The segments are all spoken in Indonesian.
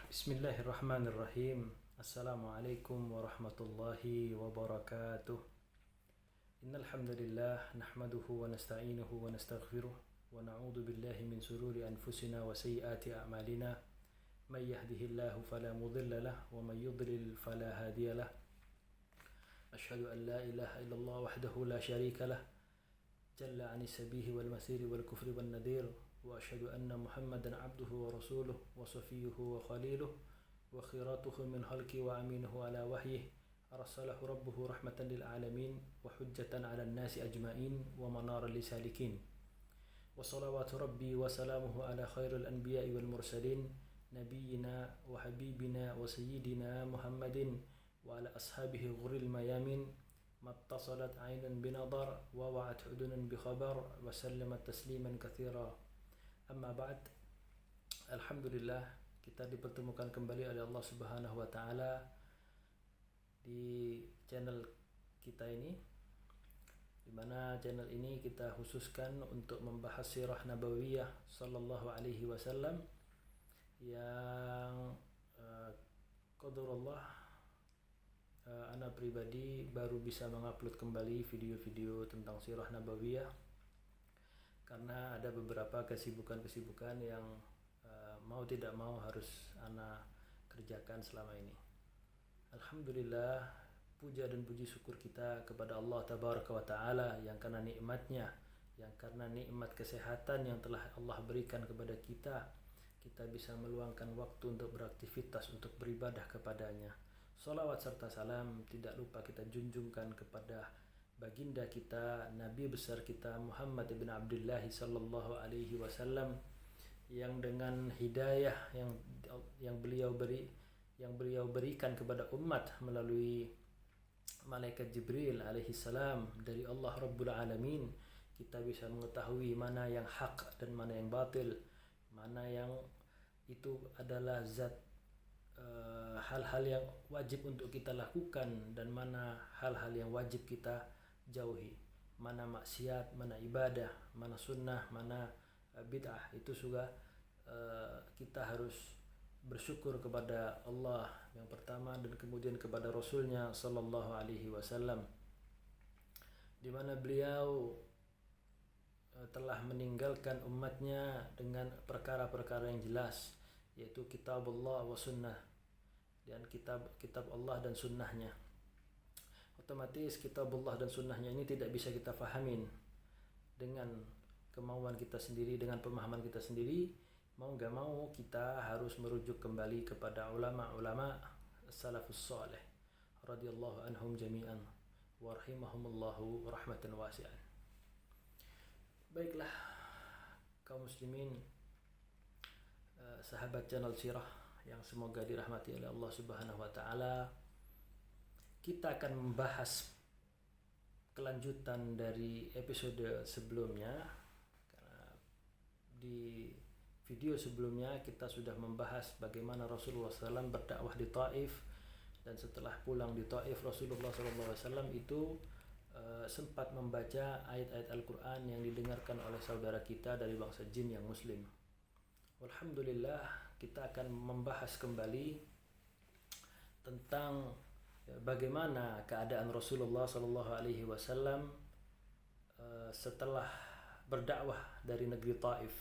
Bismillahirrahmanirrahim. Assalamualaikum warahmatullahi wabarakatuh. Innal hamdalillah nahmaduhu wa nasta'inuhu wa nastaghfiruh wa na'udzu billahi min shururi anfusina wa sayyiati a'malina. May yahdihillahu fala mudilla lahu wa may yudlil fala hadiya lahu. Asyhadu an la ilaha illallah wahdahu la syarika lah. Jalla 'anis sabihi wal masiri wal kufri wan nadir. وأشهد أن محمدا عبده ورسوله وصفيه وخليله وخيرته من خلقه وأمينه على وحيه أرسله ربه رحمة للعالمين وحجة على الناس أجمعين ومنارا لسالكين وصلوات ربي وسلامه على خير الأنبياء والمرسلين نبينا وحبيبنا وسيدنا محمد وعلى أصحابه غر الميامين ما اتصلت عين بنظر ووعت أذن بخبر وسلم تسليما كثيرا. Amma ba'd. Alhamdulillah, kita dipertemukan kembali oleh Allah Subhanahu wa taala di channel kita ini, di mana channel ini kita khususkan untuk membahas sirah nabawiyah sallallahu alaihi wasallam yang qadarullah ana pribadi baru bisa mengupload kembali video-video tentang sirah nabawiyah karena ada beberapa kesibukan-kesibukan yang mau tidak mau harus ana kerjakan selama ini. Alhamdulillah, puja dan puji syukur kita kepada Allah Tabaraka wa Ta'ala yang karena nikmatnya, yang karena nikmat kesehatan yang telah Allah berikan kepada kita, kita bisa meluangkan waktu untuk beraktivitas, untuk beribadah kepadanya. Salawat serta salam tidak lupa kita junjungkan kepada baginda kita, Nabi besar kita Muhammad ibn Abdullah sallallahu alaihi wasallam yang dengan hidayah yang beliau berikan kepada umat melalui malaikat Jibril alaihi salam dari Allah Rabbul Alamin, kita bisa mengetahui mana yang hak dan mana yang batil, mana yang itu adalah hal-hal yang wajib untuk kita lakukan dan mana hal-hal yang wajib kita jauhi, mana maksiat, mana ibadah, mana sunnah, mana bid'ah. Itu juga kita harus bersyukur kepada Allah yang pertama dan kemudian kepada Rasulnya sallallahu alaihi wasallam, di mana beliau telah meninggalkan umatnya dengan perkara-perkara yang jelas, yaitu kitab Allah wa sunnah, dan kitab Allah dan sunnahnya. Otomatis kitab Allah dan sunnahnya ini tidak bisa kita fahamin dengan kemauan kita sendiri, dengan pemahaman kita sendiri. Mau gak mau kita harus merujuk kembali kepada ulama-ulama salafus salih radhiyallahu anhum jami'an wa rahimahumullahu rahmatan wasi'an. Baiklah kaum muslimin, sahabat channel Sirah yang semoga dirahmati oleh Allah Subhanahu wa taala, kita akan membahas kelanjutan dari episode sebelumnya. Karena di video sebelumnya kita sudah membahas bagaimana Rasulullah SAW berdakwah di Taif, dan setelah pulang di Taif Rasulullah SAW itu sempat membaca ayat-ayat Al-Quran yang didengarkan oleh saudara kita dari bangsa jin yang muslim. Alhamdulillah, kita akan membahas kembali tentang bagaimana keadaan Rasulullah sallallahu alaihi wasallam setelah berdakwah dari negeri Taif.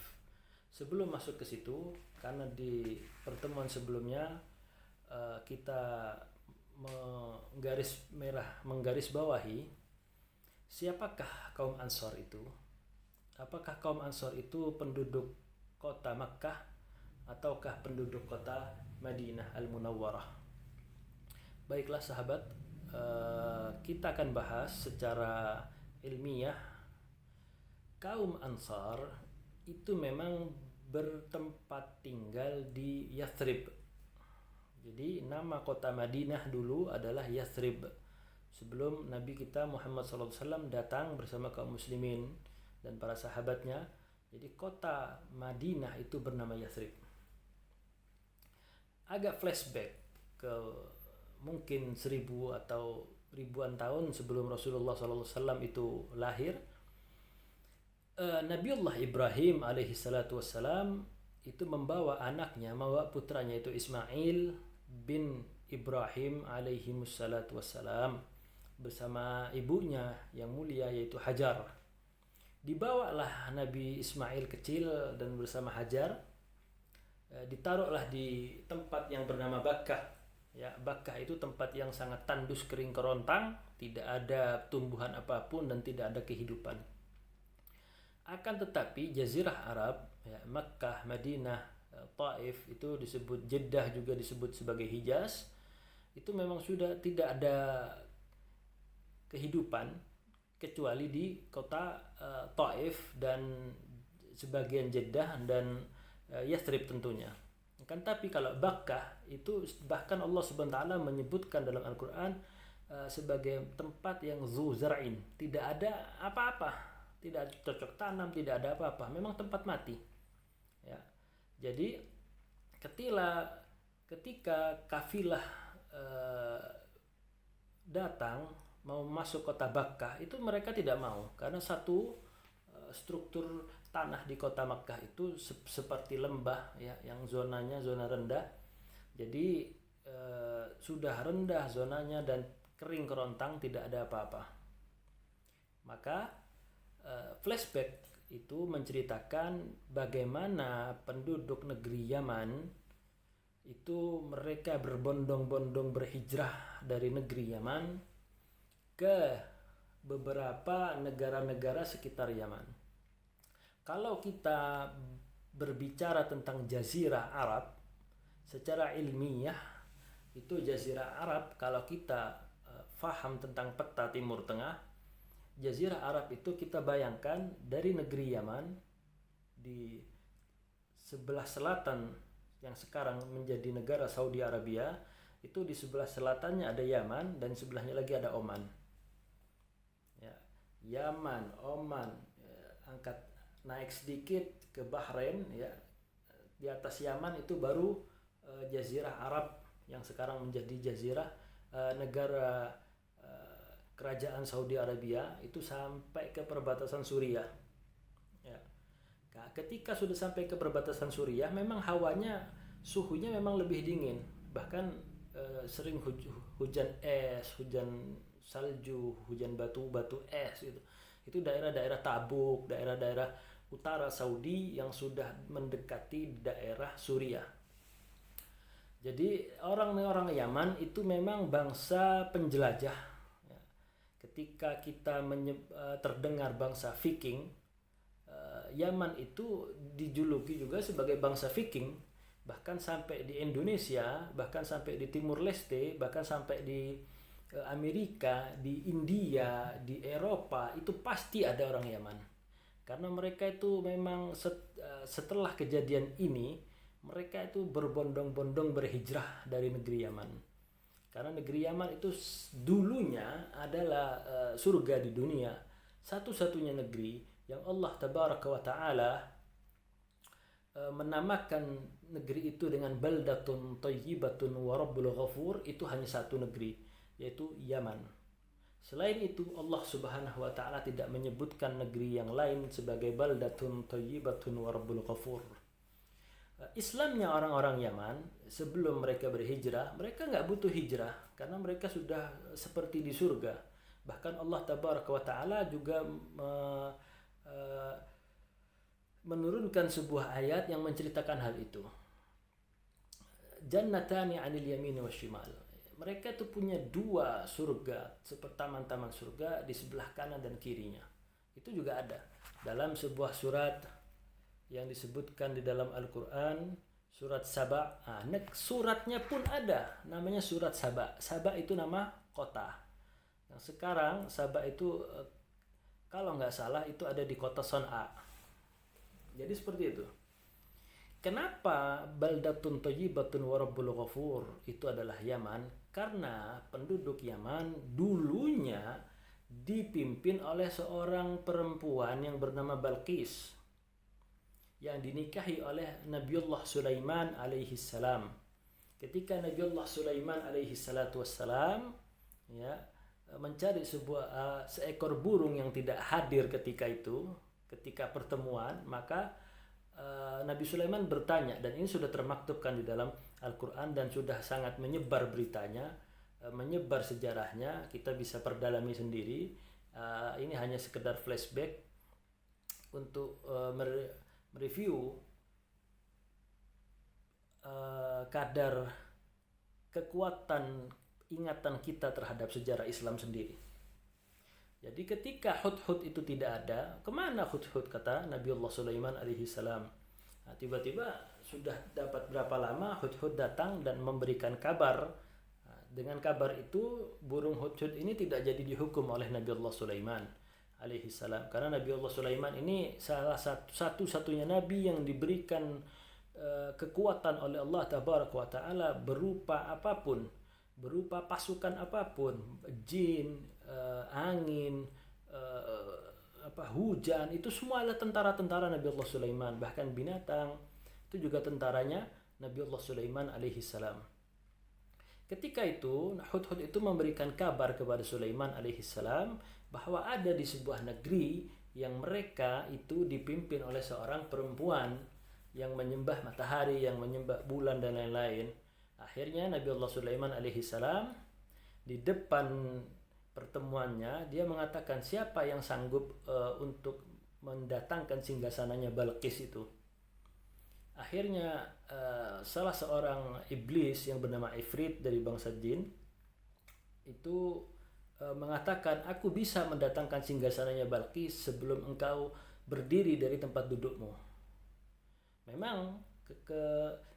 Sebelum masuk ke situ, karena di pertemuan sebelumnya kita menggaris bawahi siapakah kaum Ansor itu? Apakah kaum Ansor itu penduduk kota Makkah ataukah penduduk kota Madinah Al-Munawwarah? Baiklah sahabat, kita akan bahas secara ilmiah. Kaum Ansar itu memang bertempat tinggal di Yathrib. Jadi nama kota Madinah dulu adalah Yathrib sebelum Nabi kita Muhammad SAW datang bersama kaum muslimin dan para sahabatnya. Jadi kota Madinah itu bernama Yathrib. Agak flashback ke mungkin 1000 atau ribuan tahun sebelum Rasulullah SAW itu lahir. Nabiullah Ibrahim alaihi salatu wassalam itu membawa putranya itu Ismail bin Ibrahim alaihi wassalatu wassalam bersama ibunya yang mulia yaitu Hajar. Dibawalah Nabi Ismail kecil dan bersama Hajar, ditaruhlah di tempat yang bernama Bakkah. Ya, Bakkah itu tempat yang sangat tandus, kering kerontang, tidak ada tumbuhan apapun dan tidak ada kehidupan. Akan tetapi Jazirah Arab, ya, Makkah, Madinah, Taif, itu disebut Jeddah, juga disebut sebagai Hijaz, itu memang sudah tidak ada kehidupan kecuali di kota Taif dan sebagian Jeddah dan Yathrib tentunya. Kan tapi kalau Bakkah itu bahkan Allah Subhanahu wa taala menyebutkan dalam Al-Qur'an sebagai tempat yang zu zar'in, tidak ada apa-apa, tidak cocok tanam, tidak ada apa-apa, memang tempat mati. Ya. Jadi ketika kafilah datang mau masuk kota Bakkah, itu mereka tidak mau karena satu, struktur tanah di kota Makkah itu seperti lembah, ya, yang zonanya zona rendah. Jadi sudah rendah zonanya dan kering kerontang, tidak ada apa-apa. Maka flashback itu menceritakan bagaimana penduduk negeri Yaman itu mereka berbondong-bondong berhijrah dari negeri Yaman ke beberapa negara-negara sekitar Yaman. Kalau kita berbicara tentang Jazirah Arab secara ilmiah, itu Jazirah Arab, kalau kita faham tentang peta Timur Tengah, Jazirah Arab itu kita bayangkan dari negeri Yaman di sebelah selatan yang sekarang menjadi negara Saudi Arabia, itu di sebelah selatannya ada Yaman dan sebelahnya lagi ada Oman. Ya, Yaman, Oman, angkat naik sedikit ke Bahrain, ya. Di atas Yaman itu baru Jazirah Arab yang sekarang menjadi Jazirah negara kerajaan Saudi Arabia, itu sampai ke perbatasan Suriah. Ya. Nah, ketika sudah sampai ke perbatasan Suriah, memang hawanya, suhunya memang lebih dingin, bahkan sering hujan es, hujan salju, hujan batu es gitu. Itu daerah-daerah Tabuk, daerah-daerah utara Saudi yang sudah mendekati daerah Suriah. Jadi orang-orang Yaman itu memang bangsa penjelajah. Ketika kita terdengar bangsa Viking, Yaman itu dijuluki juga sebagai bangsa Viking, bahkan sampai di Indonesia, bahkan sampai di Timur Leste, bahkan sampai di Amerika, di India, di Eropa, itu pasti ada orang Yaman. Karena mereka itu memang setelah kejadian ini, mereka itu berbondong-bondong berhijrah dari negeri Yaman. Karena negeri Yaman itu dulunya adalah surga di dunia, satu-satunya negeri yang Allah Tabaraka wa Ta'ala menamakan negeri itu dengan baldatun thayyibatun wa rabbul ghafur. Itu hanya satu negeri, yaitu Yaman. Selain itu Allah Subhanahu wa Ta'ala tidak menyebutkan negeri yang lain sebagai baldatun thayyibatun wa rabbul ghafur. Islamnya orang-orang Yaman sebelum mereka berhijrah, mereka nggak butuh hijrah karena mereka sudah seperti di surga. Bahkan Allah Tabaraka wa Ta'ala juga menurunkan sebuah ayat yang menceritakan hal itu. Jannatani 'anil yamini wasyimal. Mereka itu punya dua surga, seperti taman-taman surga di sebelah kanan dan kirinya. Itu juga ada dalam sebuah surat yang disebutkan di dalam Al-Quran, surat Saba. Suratnya pun ada, namanya surat Saba. Saba itu nama kota. Yang sekarang Saba itu kalau nggak salah itu ada di kota Son'a. Jadi seperti itu. Kenapa baldatun thayyibatun wa rabbul ghafur itu adalah Yaman? Karena penduduk Yaman dulunya dipimpin oleh seorang perempuan yang bernama Balqis, yang dinikahi oleh Nabiullah Sulaiman alaihi salam. Ketika Nabiullah Sulaiman alaihi salatu wassalam, ya, mencari seekor burung yang tidak hadir ketika pertemuan, maka Nabi Sulaiman bertanya, dan ini sudah termaktubkan di dalam Al-Quran dan sudah sangat menyebar beritanya, menyebar sejarahnya, kita bisa perdalami sendiri. Ini hanya sekedar flashback untuk mereview kadar kekuatan ingatan kita terhadap sejarah Islam sendiri. Jadi ketika Hudhud itu tidak ada, kemana Hudhud, kata Nabiullah Sulaiman alaihi salam. Nah, tiba-tiba sudah dapat berapa lama Hudhud datang dan memberikan kabar. Nah, dengan kabar itu burung Hudhud ini tidak jadi dihukum oleh Nabiullah Sulaiman alaihi salam, karena Nabiullah Sulaiman ini salah satu-satunya nabi yang diberikan kekuatan oleh Allah tabaraka wa taala berupa apapun, berupa pasukan apapun, jin, angin, hujan, itu semua adalah tentara-tentara Nabi Allah Sulaiman. Bahkan binatang itu juga tentaranya Nabi Allah Sulaiman alaihi salam. Ketika itu Hudhud itu memberikan kabar kepada Sulaiman alaihi salam bahwa ada di sebuah negeri yang mereka itu dipimpin oleh seorang perempuan yang menyembah matahari, yang menyembah bulan dan lain-lain. Akhirnya Nabi Allah Sulaiman alaihi salam di depan pertemuannya dia mengatakan, siapa yang sanggup untuk mendatangkan singgasananya Balqis itu. Akhirnya salah seorang iblis yang bernama Ifrit dari bangsa jin itu mengatakan, aku bisa mendatangkan singgasananya Balqis sebelum engkau berdiri dari tempat dudukmu. Memang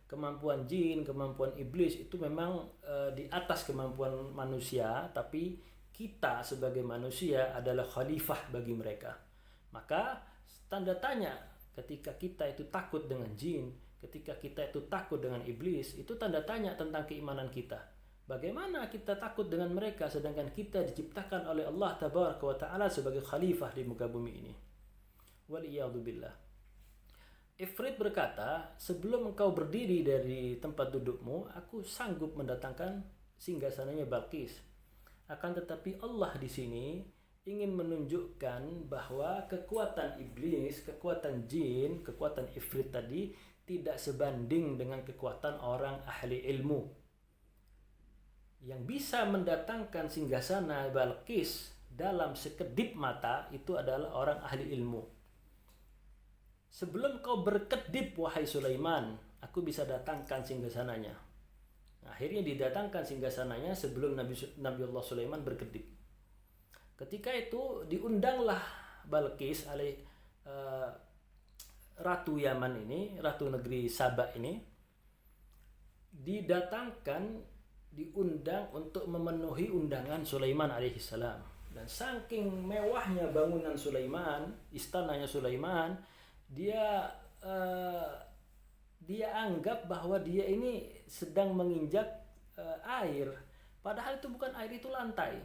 kemampuan jin, kemampuan iblis itu memang di atas kemampuan manusia, tapi kita sebagai manusia adalah khalifah bagi mereka. Maka tanda tanya ketika kita itu takut dengan jin, ketika kita itu takut dengan iblis, itu tanda tanya tentang keimanan kita. Bagaimana kita takut dengan mereka sedangkan kita diciptakan oleh Allah tabaraka wa taala sebagai khalifah di muka bumi ini. Waliyadu billah. Ifrit berkata, sebelum engkau berdiri dari tempat dudukmu, aku sanggup mendatangkan singgasananya Balqis. Akan tetapi Allah di sini ingin menunjukkan bahwa kekuatan iblis, kekuatan jin, kekuatan Ifrit tadi tidak sebanding dengan kekuatan orang ahli ilmu. Yang bisa mendatangkan singgasana Balqis dalam sekedip mata itu adalah orang ahli ilmu. Sebelum kau berkedip wahai Sulaiman, aku bisa datangkan singgasananya. Akhirnya didatangkan singgasananya sebelum Nabiullah Sulaiman berkedip. Ketika itu diundanglah Balqis oleh Ratu Yaman ini, Ratu negeri Sabak ini, diundang untuk memenuhi undangan Sulaiman alaihissalam. Dan saking mewahnya bangunan Sulaiman, istananya Sulaiman, dia anggap bahwa dia ini sedang menginjak air, padahal itu bukan air, itu lantai.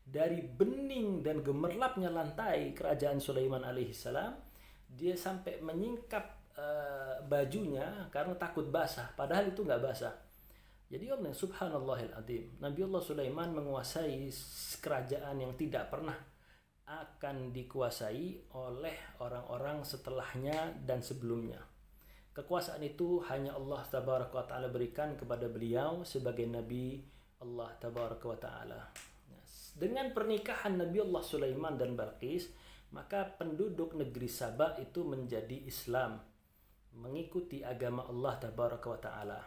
Dari bening dan gemerlapnya lantai kerajaan Sulaiman alaihissalam, dia sampai menyingkap bajunya karena takut basah, padahal itu nggak basah. Jadi Allah subhanallahil azim, Nabiullah Sulaiman menguasai kerajaan yang tidak pernah akan dikuasai oleh orang-orang setelahnya dan sebelumnya. Kekuasaan itu hanya Allah tabaraka wa ta'ala berikan kepada beliau sebagai Nabi Allah tabaraka wa ta'ala. Dengan pernikahan Nabi Allah Sulaiman dan Balqis, maka penduduk negeri Sabah itu menjadi Islam, mengikuti agama Allah tabaraka wa ta'ala.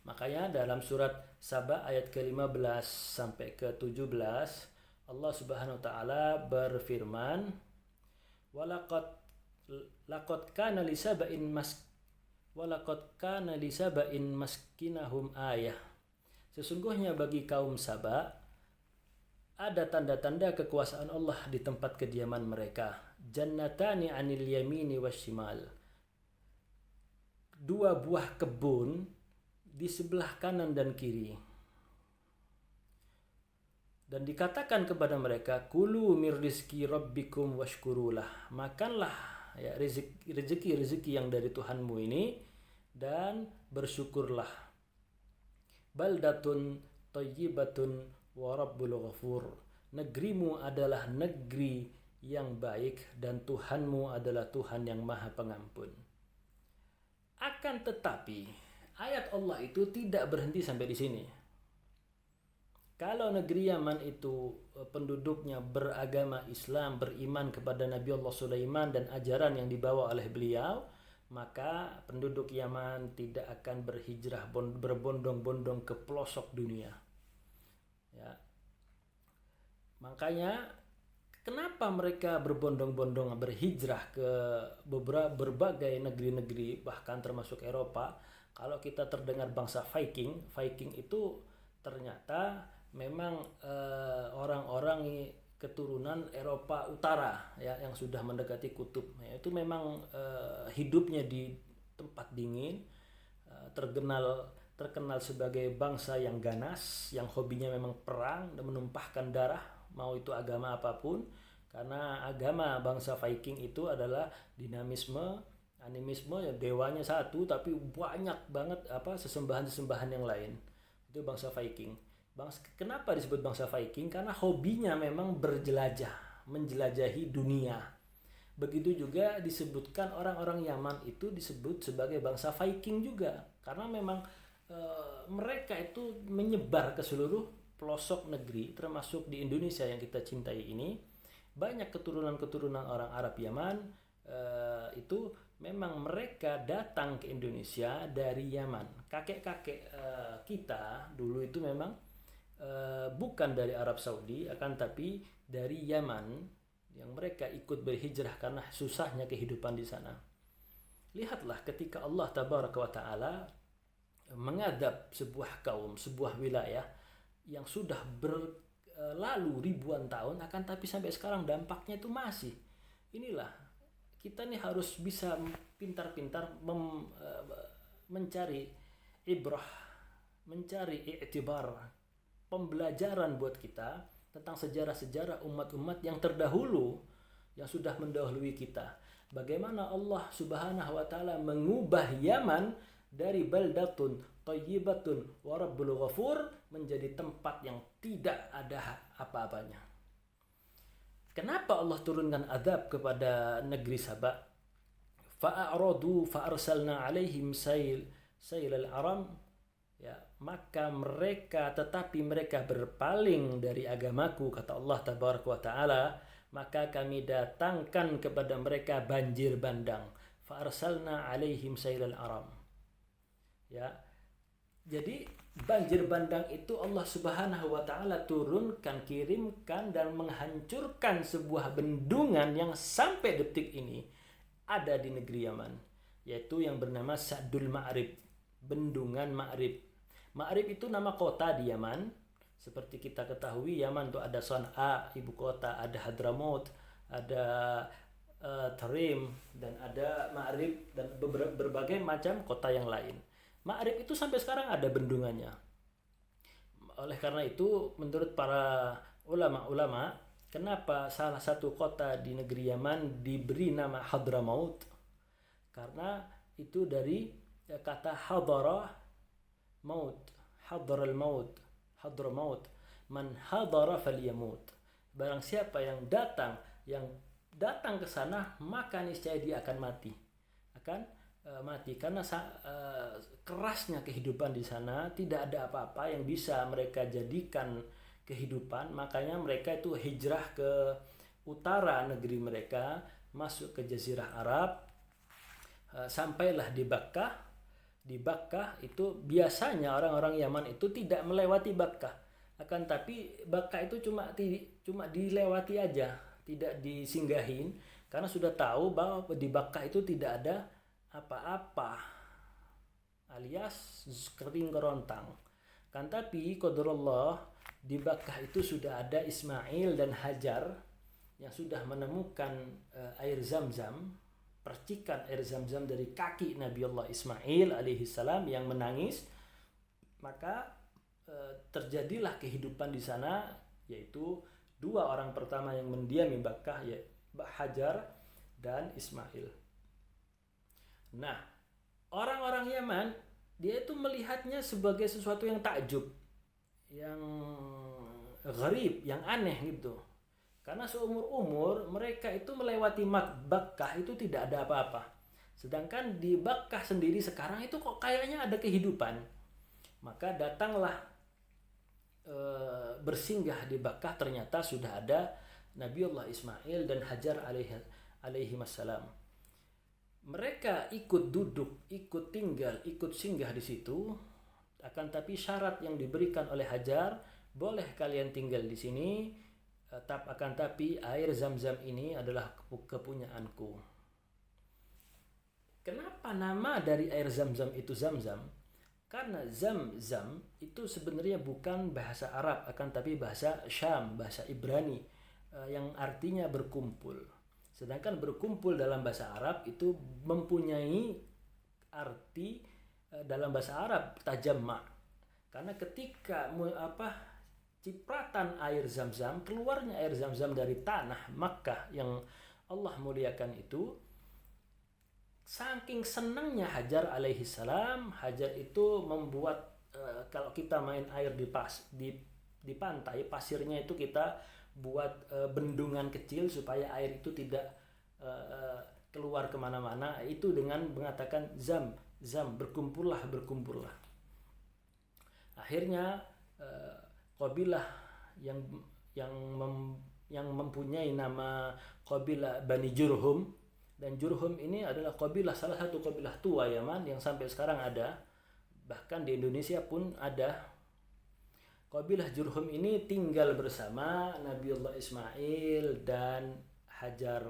Makanya dalam surat Sabah ayat ke-15 sampai ke-17 Allah Subhanahu wa taala berfirman, laqad kana li saba'in maskinahum ayah. Sesungguhnya bagi kaum Sabah ada tanda-tanda kekuasaan Allah di tempat kediaman mereka. Jannatani 'anil yamini wasyimal. Dua buah kebun di sebelah kanan dan kiri. Dan dikatakan kepada mereka, kulu mir rizki rabbikum washkurulah. Makanlah ya rezeki yang dari Tuhanmu ini dan bersyukurlah. Baldatun thayyibatun wa rabbul ghafur. Negerimu adalah negeri yang baik dan Tuhanmu adalah Tuhan yang Maha Pengampun. Akan tetapi ayat Allah itu tidak berhenti sampai di sini. Kalau negeri Yaman itu penduduknya beragama Islam, beriman kepada Nabi Allah Sulaiman dan ajaran yang dibawa oleh beliau, maka penduduk Yaman tidak akan berhijrah berbondong-bondong ke pelosok dunia. Ya. Makanya kenapa mereka berbondong-bondong berhijrah ke berbagai negeri-negeri bahkan termasuk Eropa? Kalau kita terdengar bangsa Viking, Viking itu ternyata memang orang-orang keturunan Eropa Utara ya yang sudah mendekati kutub. Ya, itu memang hidupnya di tempat dingin, terkenal sebagai bangsa yang ganas, yang hobinya memang perang dan menumpahkan darah, mau itu agama apapun. Karena agama bangsa Viking itu adalah dinamisme, animisme, ya dewanya satu tapi banyak banget sesembahan-sesembahan yang lain. Itu bangsa Viking. Kenapa disebut bangsa Viking? Karena hobinya memang berjelajah, menjelajahi dunia. Begitu juga disebutkan orang-orang Yaman itu disebut sebagai bangsa Viking juga. Karena memang mereka itu menyebar ke seluruh pelosok negeri, termasuk di Indonesia yang kita cintai ini. Banyak keturunan-keturunan orang Arab Yaman itu memang mereka datang ke Indonesia dari Yaman. Kakek-kakek kita dulu itu memang bukan dari Arab Saudi, akan tapi dari Yaman yang mereka ikut berhijrah karena susahnya kehidupan di sana. Lihatlah ketika Allah Tabaraka wa Ta'ala mengadab sebuah kaum, sebuah wilayah yang sudah berlalu ribuan tahun, akan tapi sampai sekarang dampaknya itu masih. Inilah kita nih harus bisa pintar-pintar mencari ibrah, mencari i'tibar, pembelajaran buat kita tentang sejarah-sejarah umat-umat yang terdahulu yang sudah mendahului kita. Bagaimana Allah Subhanahu wa taala mengubah Yaman dari baldatun thayyibatun wa rabbul ghafur menjadi tempat yang tidak ada apa-apanya. Kenapa Allah turunkan azab kepada negeri Sabah? Fa'aradu fa'arsalna alaihim sailal aram. Ya, maka mereka berpaling dari agamaku, kata Allah Tabaraka wa Ta'ala, maka kami datangkan kepada mereka banjir bandang. Fa'arsalna alaihim sailal aram. Ya. Jadi banjir bandang itu Allah Subhanahu wa Ta'ala turunkan, kirimkan dan menghancurkan sebuah bendungan yang sampai detik ini ada di negeri Yaman, yaitu yang bernama Sa'dul Ma'rib, bendungan Ma'rib. Ma'rib itu nama kota di Yaman. Seperti kita ketahui, Yaman itu ada San'a, ibu kota, ada Hadramaut, ada Tarim, dan ada Ma'rib, dan berbagai macam kota yang lain. Ma'rib itu sampai sekarang ada bendungannya. Oleh karena itu, menurut para ulama-ulama, kenapa salah satu kota di negeri Yaman diberi nama Hadramaut? Karena itu dari kata hadara maut, hadaral maut, hadramaut, man hadara falyamut. Barang siapa yang datang ke sana, maka niscaya dia akan mati. Mati karena kerasnya kehidupan di sana, tidak ada apa-apa yang bisa mereka jadikan kehidupan. Makanya mereka itu hijrah ke utara negeri mereka, masuk ke Jazirah Arab, sampailah di Bakkah. Di Bakkah itu biasanya orang-orang Yaman itu tidak melewati Bakkah, akan tapi Bakkah itu cuma dilewati aja, tidak disinggahin, karena sudah tahu bahwa di Bakkah itu tidak ada apa-apa, alias kering kerontang. Kan tapi qadarullah di Bakkah itu sudah ada Ismail dan Hajar yang sudah menemukan air Zam-Zam, percikan air Zam-Zam dari kaki Nabi Allah Ismail alaihissalam yang menangis. Maka terjadilah kehidupan di sana, yaitu dua orang pertama yang mendiami Bakkah, yaitu Hajar dan Ismail. Nah, orang-orang Yaman dia itu melihatnya sebagai sesuatu yang takjub, yang gharib, yang aneh gitu. Karena seumur-umur mereka itu melewati Bakkah itu tidak ada apa-apa. Sedangkan di Bakkah sendiri sekarang itu kok kayaknya ada kehidupan. Maka datanglah bersinggah di Bakkah, ternyata sudah ada Nabiullah Ismail dan Hajar alaihi wassalam. Mereka ikut duduk, ikut tinggal, ikut singgah di situ. Akan tapi syarat yang diberikan oleh Hajar, boleh kalian tinggal di sini, akan tapi air Zam-Zam ini adalah kepunyaanku. Kenapa nama dari air Zam-Zam itu Zam-Zam? Karena Zam-Zam itu sebenarnya bukan bahasa Arab, akan tapi bahasa Syam, bahasa Ibrani, yang artinya berkumpul. Sedangkan berkumpul dalam bahasa Arab itu mempunyai arti dalam bahasa Arab tajamma. Karena ketika cipratan air Zam-Zam, keluarnya air Zam-Zam dari tanah Makkah yang Allah muliakan itu, saking senangnya Hajar alaihi salam, Hajar itu membuat kalau kita main air di pantai, pasirnya itu kita buat bendungan kecil supaya air itu tidak keluar kemana-mana, itu dengan mengatakan Zam, berkumpullah. Akhirnya qabilah yang mempunyai nama qabilah Bani Jurhum, dan Jurhum ini adalah salah satu qabilah tua Yaman yang sampai sekarang ada, bahkan di Indonesia pun ada. Qabilah Jurhum ini tinggal bersama Nabiullah Ismail dan Hajar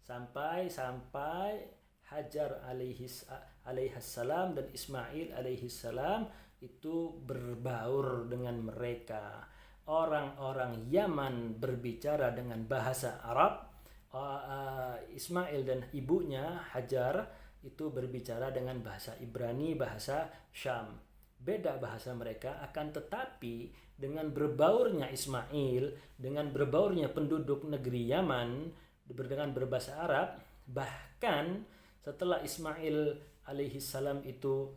sampai Hajar alaihissalam dan Ismail alaihissalam itu berbaur dengan mereka. Orang-orang Yaman berbicara dengan bahasa Arab, Ismail dan ibunya Hajar itu berbicara dengan bahasa Ibrani, bahasa Syam. Beda bahasa mereka, akan tetapi dengan berbaurnya Ismail, dengan berbaurnya penduduk negeri Yaman dengan berbahasa Arab, bahkan setelah Ismail alaihissalam itu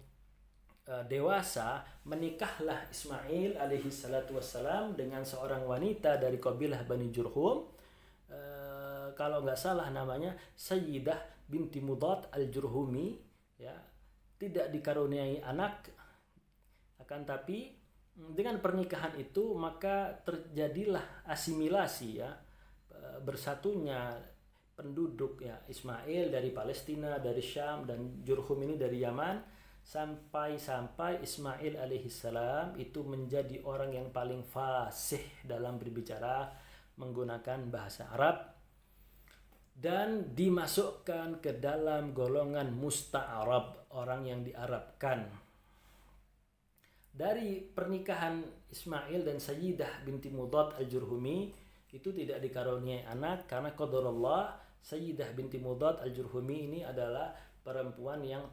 dewasa, menikahlah Ismail alaihissalatu wassalam dengan seorang wanita dari kabilah Bani Jurhum, kalau nggak salah namanya Sayyidah binti Mudad al-Jurhumi, ya, tidak dikaruniai anak. Akan tapi dengan pernikahan itu maka terjadilah asimilasi, ya, bersatunya penduduk, ya, Ismail dari Palestina, dari Syam, dan Jurhum ini dari Yaman, sampai Ismail alaihissalam itu menjadi orang yang paling fasih dalam berbicara menggunakan bahasa Arab dan dimasukkan ke dalam golongan musta'arab, orang yang diarabkan. Dari pernikahan Ismail dan Sayyidah binti Mudad al-Jurhumi itu tidak dikaruniai anak, karena qadarullah Sayyidah binti Mudad al-Jurhumi ini adalah perempuan yang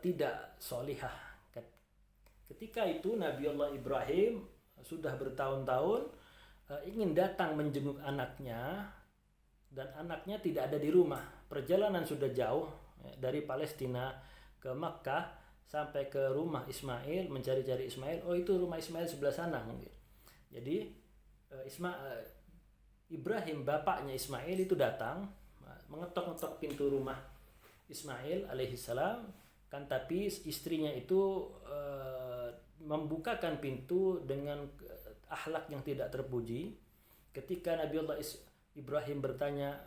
tidak solihah. Ketika itu Nabiullah Ibrahim sudah bertahun-tahun ingin datang menjenguk anaknya, dan anaknya tidak ada di rumah. Perjalanan sudah jauh, ya, dari Palestina ke Makkah sampai ke rumah Ismail, mencari-cari Ismail. Oh, itu rumah Ismail sebelah sana mungkin. Jadi Ibrahim, bapaknya Ismail, itu datang mengetok-ngetok pintu rumah Ismail alaihissalam, kan tapi istrinya itu membukakan pintu dengan akhlak yang tidak terpuji. Ketika Nabiullah Ibrahim bertanya,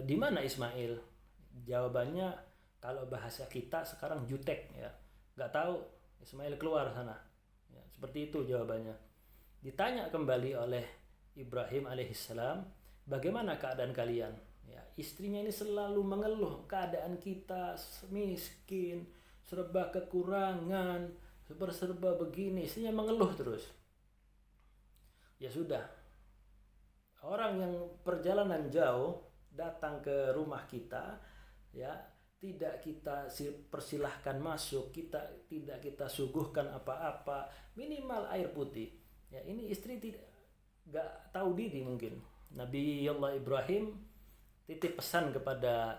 di mana Ismail? Jawabannya kalau bahasa kita sekarang jutek, ya, nggak tahu, Ismail keluar sana, ya, seperti itu jawabannya. Ditanya kembali oleh Ibrahim alaihissalam, bagaimana keadaan kalian? Ya, istrinya ini selalu mengeluh keadaan kita miskin, serba kekurangan, serba begini, istrinya mengeluh terus. Ya sudah, orang yang perjalanan jauh datang ke rumah kita, ya, tidak kita persilahkan masuk, tidak kita suguhkan apa-apa, minimal air putih. Ya, ini istri nggak tahu diri mungkin. Nabi Allah Ibrahim titip pesan kepada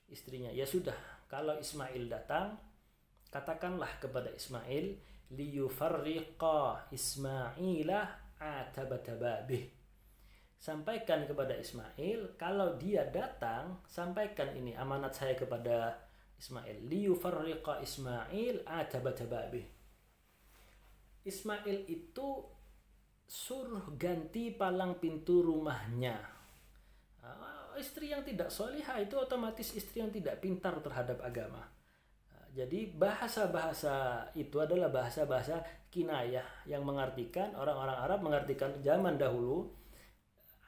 istrinya, ya sudah, kalau Ismail datang, katakanlah kepada Ismail, liyufarriqa Ismailah atabatababih, sampaikan kepada Ismail, kalau dia datang, sampaikan ini amanat saya kepada Ismail. Liyufarriqa Ismail atabatababih. Ismail itu suruh ganti palang pintu rumahnya. Istri yang tidak solihah itu otomatis istri yang tidak pintar terhadap agama. Jadi bahasa-bahasa itu adalah bahasa-bahasa kinayah yang mengartikan, orang-orang Arab mengartikan zaman dahulu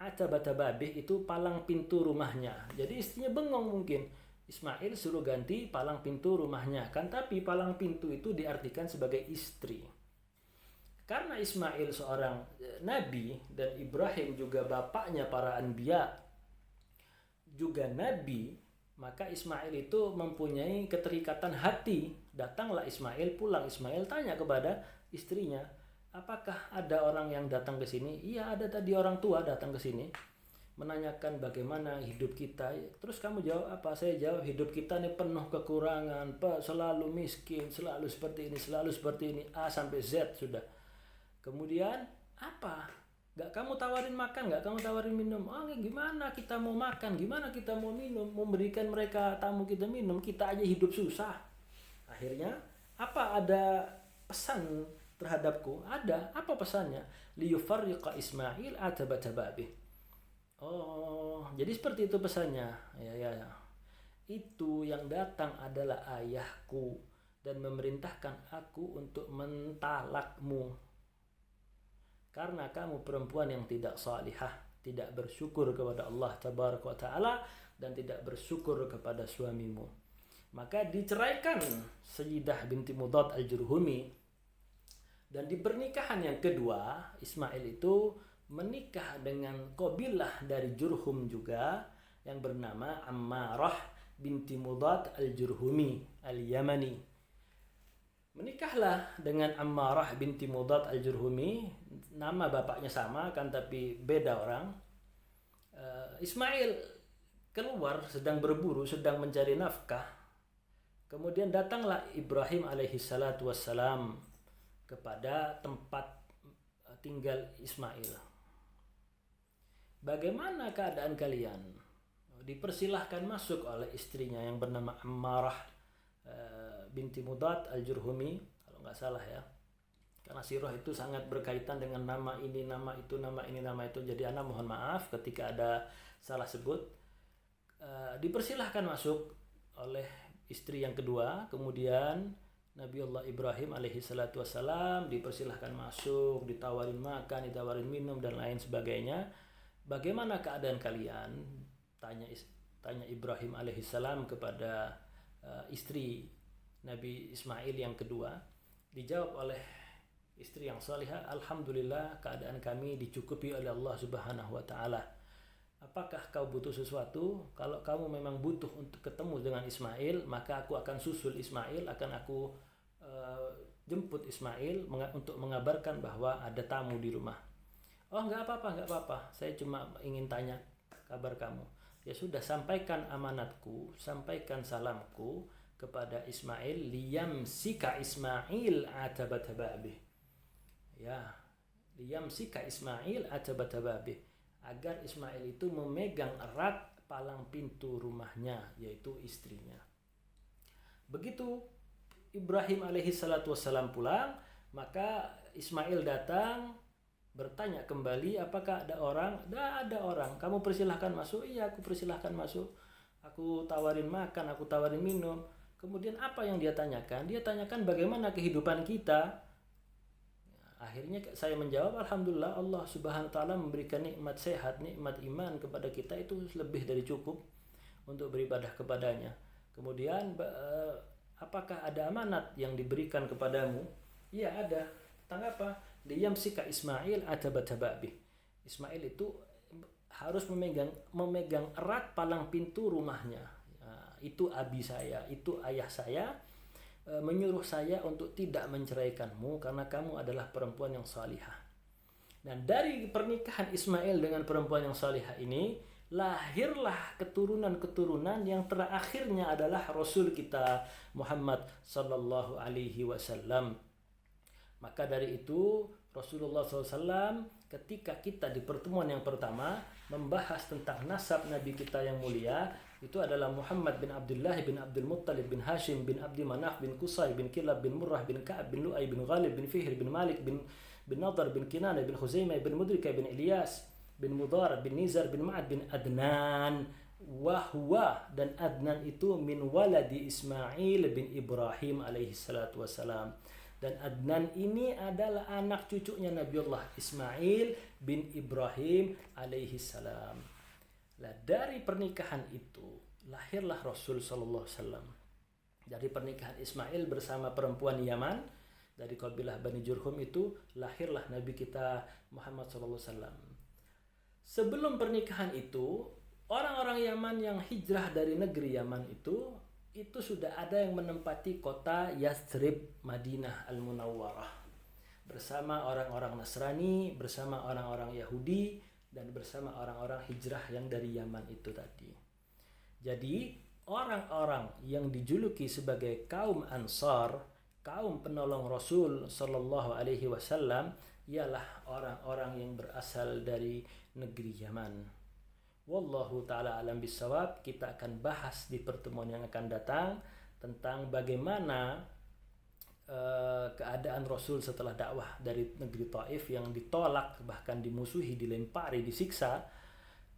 atabatababih itu palang pintu rumahnya. Jadi istrinya bengong mungkin. Ismail suruh ganti palang pintu rumahnya kan, tapi palang pintu itu diartikan sebagai istri. Karena Ismail seorang nabi dan Ibrahim juga bapaknya para anbiya, juga nabi, maka Ismail itu mempunyai keterikatan hati. Datanglah Ismail, pulang Ismail tanya kepada istrinya, apakah ada orang yang datang ke sini? Iya, ada tadi orang tua datang ke sini menanyakan bagaimana hidup kita. Terus kamu jawab apa? Saya jawab, hidup kita ini penuh kekurangan, Pak, selalu miskin, selalu seperti ini, selalu seperti ini, A sampai Z sudah. Kemudian apa? Gak kamu tawarin makan, gak kamu tawarin minum. Oh, gimana kita mau makan, gimana kita mau minum, memberikan mereka tamu kita minum, kita aja hidup susah. Akhirnya apa, ada pesan terhadapku? Ada. Apa pesannya? Liyufarriqa Ismail atabatababih. Oh, jadi seperti itu pesannya. Ya. Itu yang datang adalah ayahku dan memerintahkan aku untuk mentalakmu. Karena kamu perempuan yang tidak salihah, tidak bersyukur kepada Allah Tabaraka wa Ta'ala, dan tidak bersyukur kepada suamimu. Maka diceraikan Sayyidah binti Mudad al-Jurhumi. Dan di pernikahan yang kedua, Ismail itu menikah dengan qabilah dari Jurhum juga, yang bernama Ammarah binti Mudad al-Jurhumi al-Yamani. Menikahlah dengan Ammarah binti Mudad al-Jurhumi. Nama bapaknya sama kan, tapi beda orang. Ismail keluar sedang berburu, sedang mencari nafkah. Kemudian datanglah Ibrahim alaihi salatu wassalam kepada tempat tinggal Ismail. Bagaimana keadaan kalian? Dipersilahkan masuk oleh istrinya yang bernama Ammarah binti Mudad al-Jurhumi, kalau nggak salah ya. Karena sirah itu sangat berkaitan dengan nama ini, nama itu, nama ini, nama itu. Jadi ana mohon maaf ketika ada salah sebut. Dipersilahkan masuk oleh istri yang kedua. Kemudian Nabiullah Ibrahim alaihi salatu wassalam dipersilahkan masuk, ditawarin makan, ditawarin minum dan lain sebagainya. Bagaimana keadaan kalian? Tanya Ibrahim alaihi salam kepada istri Nabi Ismail yang kedua. Dijawab oleh istri yang salihah, alhamdulillah keadaan kami dicukupi oleh Allah Subhanahu wa Ta'ala. Apakah kau butuh sesuatu? Kalau kamu memang butuh untuk ketemu dengan Ismail, maka aku akan susul Ismail, akan aku jemput Ismail untuk mengabarkan bahwa ada tamu di rumah. Oh, enggak apa-apa, saya cuma ingin tanya kabar kamu. Ya sudah, sampaikan amanatku, sampaikan salamku kepada Ismail, liyamsika Ismail atabatababih. Ya, liyamsika Ismail atabatababih, agar Ismail itu memegang erat palang pintu rumahnya, yaitu istrinya. Begitu Ibrahim alaihi salatu wassalam pulang, maka Ismail datang bertanya kembali, apakah ada orang? Ada orang. Kamu persilahkan masuk. Iya, aku persilahkan masuk. Aku tawarin makan, aku tawarin minum. Kemudian apa yang dia tanyakan? Dia tanyakan bagaimana kehidupan kita. Akhirnya saya menjawab, alhamdulillah Allah Subhanahu wa Ta'ala memberikan nikmat sehat, nikmat iman kepada kita, itu lebih dari cukup untuk beribadah kepadanya. Kemudian apakah ada amanat yang diberikan kepadamu? Iya, ada. Tentang apa? Liyamsika Ismail atabatababih. Ismail itu harus memegang erat palang pintu rumahnya. Itu abi saya, itu ayah saya, menyuruh saya untuk tidak menceraikanmu karena kamu adalah perempuan yang salihah. Dan dari pernikahan Ismail dengan perempuan yang salihah ini, lahirlah keturunan-keturunan yang terakhirnya adalah Rasul kita Muhammad sallallahu alaihi wasallam. Maka dari itu Rasulullah SAW ketika kita di pertemuan yang pertama membahas tentang nasab Nabi kita yang mulia, itu adalah Muhammad bin Abdullah bin Abdul Muttalib bin Hashim bin Abdi Manaf bin Qusay bin Kilab bin Murrah bin Ka'ab bin Lu'ay bin Ghalib bin Fihr bin Malik bin Nadar bin Kinana bin Khuzaimah bin Mudrika bin Ilyas bin Mudar bin Nizar bin Ma'ad bin Adnan. Wahwa, dan Adnan itu min waladi Ismail bin Ibrahim alaihi salatu wassalam. Dan Adnan ini adalah anak cucunya Nabiullah Ismail bin Ibrahim alaihi salam. Nah, dari pernikahan itu lahirlah Rasul sallallahu alaihi wasallam. Dari pernikahan Ismail bersama perempuan Yaman dari kabilah Bani Jurhum itu lahirlah Nabi kita Muhammad sallallahu alaihi wasallam. Sebelum pernikahan itu, orang-orang Yaman yang hijrah dari negeri Yaman itu sudah ada yang menempati kota Yathrib, Madinah Al-Munawwarah, bersama orang-orang Nasrani, bersama orang-orang Yahudi, dan bersama orang-orang hijrah yang dari Yaman itu tadi. Jadi orang-orang yang dijuluki sebagai kaum Ansar, kaum penolong Rasul Sallallahu Alaihi Wasallam, ialah orang-orang yang berasal dari negeri Yaman. Wallahu ta'ala alam bisawab. Kita akan bahas di pertemuan yang akan datang tentang bagaimana keadaan Rasul setelah dakwah dari negeri Taif yang ditolak, bahkan dimusuhi, dilempari, disiksa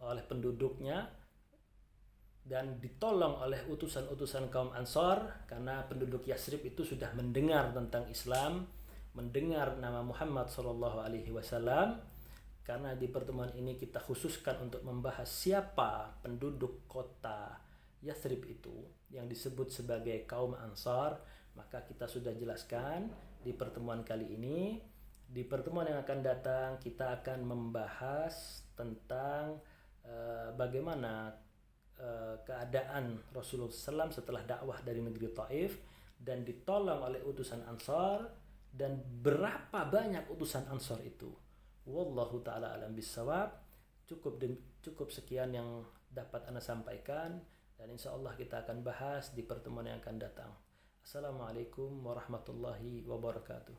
oleh penduduknya, dan ditolong oleh utusan-utusan kaum Ansar karena penduduk Yathrib itu sudah mendengar tentang Islam, mendengar nama Muhammad sallallahu alaihi wasallam. Karena di pertemuan ini kita khususkan untuk membahas siapa penduduk kota Yathrib itu yang disebut sebagai kaum Ansar, maka kita sudah jelaskan di pertemuan kali ini. Di pertemuan yang akan datang kita akan membahas tentang bagaimana keadaan Rasulullah SAW setelah dakwah dari negeri Taif dan ditolong oleh utusan Ansar, dan berapa banyak utusan Ansar itu. Wallahu ta'ala alam bisawab. Cukup sekian yang dapat Anda sampaikan, dan insya Allah kita akan bahas di pertemuan yang akan datang. Assalamualaikum warahmatullahi wabarakatuh.